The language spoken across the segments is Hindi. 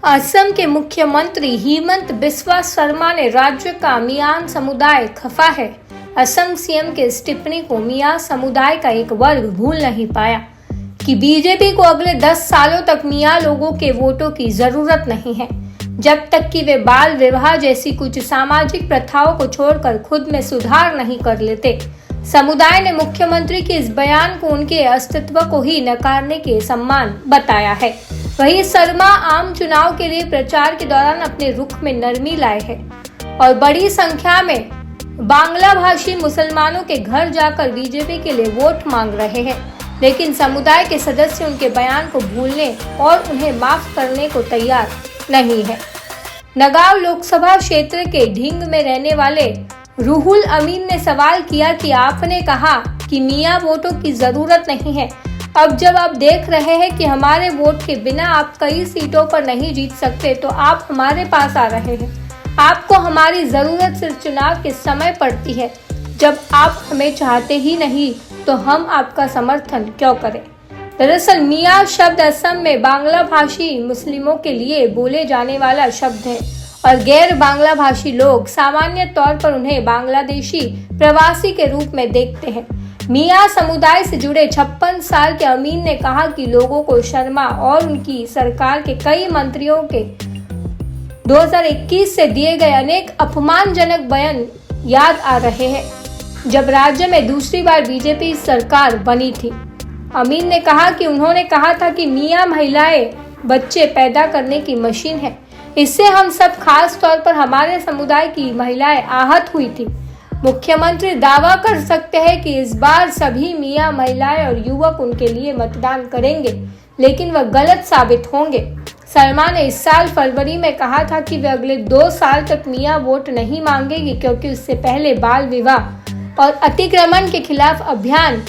असम के मुख्यमंत्री हिमंत बिस्वा शर्मा ने राज्य का मियां समुदाय खफा है। असम सीएम के इस टिप्पणी को मियां समुदाय का एक वर्ग भूल नहीं पाया कि बीजेपी को अगले 10 सालों तक मियां लोगों के वोटों की जरूरत नहीं है, जब तक कि वे बाल विवाह जैसी कुछ सामाजिक प्रथाओं को छोड़कर खुद में सुधार नहीं कर लेते। समुदाय ने मुख्यमंत्री के इस बयान को उनके अस्तित्व को ही नकारने के सम्मान बताया है। वहीं शर्मा आम चुनाव के लिए प्रचार के दौरान अपने रुख में नरमी लाए हैं और बड़ी संख्या में बांग्ला भाषी मुसलमानों के घर जाकर बीजेपी के लिए वोट मांग रहे हैं, लेकिन समुदाय के सदस्य उनके बयान को भूलने और उन्हें माफ करने को तैयार नहीं है। नगांव लोकसभा क्षेत्र के ढींग में रहने वाले रूहुल अमीन ने सवाल किया कि आपने कहा कि मियां वोटों की जरूरत नहीं है, अब जब आप देख रहे हैं कि हमारे वोट के बिना आप कई सीटों पर नहीं जीत सकते, तो आप हमारे पास आ रहे हैं। आपको हमारी जरूरत सिर्फ चुनाव के समय पड़ती है, जब आप हमें चाहते ही नहीं तो हम आपका समर्थन क्यों करें। दरअसल मियां शब्द असम में बांग्ला भाषी मुस्लिमों के लिए बोले जाने वाला शब्द है और गैर बांग्ला भाषी लोग सामान्य तौर पर उन्हें बांग्लादेशी प्रवासी के रूप में देखते हैं। मियां समुदाय से जुड़े 56 साल के अमीन ने कहा कि लोगों को शर्मा और उनकी सरकार के कई मंत्रियों के 2021 से दिए गए अनेक अपमानजनक बयान याद आ रहे हैं, जब राज्य में दूसरी बार बीजेपी सरकार बनी थी। अमीन ने कहा कि उन्होंने कहा था कि मियां महिलाएं बच्चे पैदा करने की मशीन है, इससे हम सब खास तौर पर हमारे समुदाय की महिलाएं आहत हुई थी। मुख्यमंत्री दावा कर सकते हैं कि इस बार सभी मियां महिलाएं और युवक उनके लिए मतदान करेंगे, लेकिन वह गलत साबित होंगे। शर्मा ने इस साल फरवरी में कहा था कि वे अगले 2 साल तक मियां वोट नहीं मांगेगी, क्योंकि उससे पहले बाल विवाह और अतिक्रमण के खिलाफ अभियान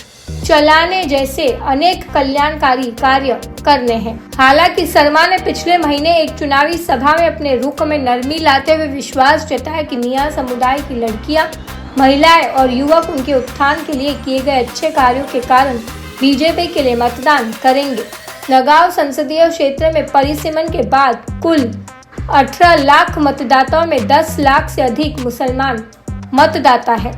चलाने जैसे अनेक कल्याणकारी कार्य करने हैं। हालांकि शर्मा ने पिछले महीने एक चुनावी सभा में अपने रुख में नरमी लाते हुए विश्वास जताया कि मियां समुदाय की लड़कियां, महिलाएं और युवक उनके उत्थान के लिए किए गए अच्छे कार्यों के कारण बीजेपी के लिए मतदान करेंगे। नगांव संसदीय क्षेत्र में परिसीमन के बाद कुल 18 लाख मतदाताओं में 10 लाख से अधिक मुसलमान मतदाता है।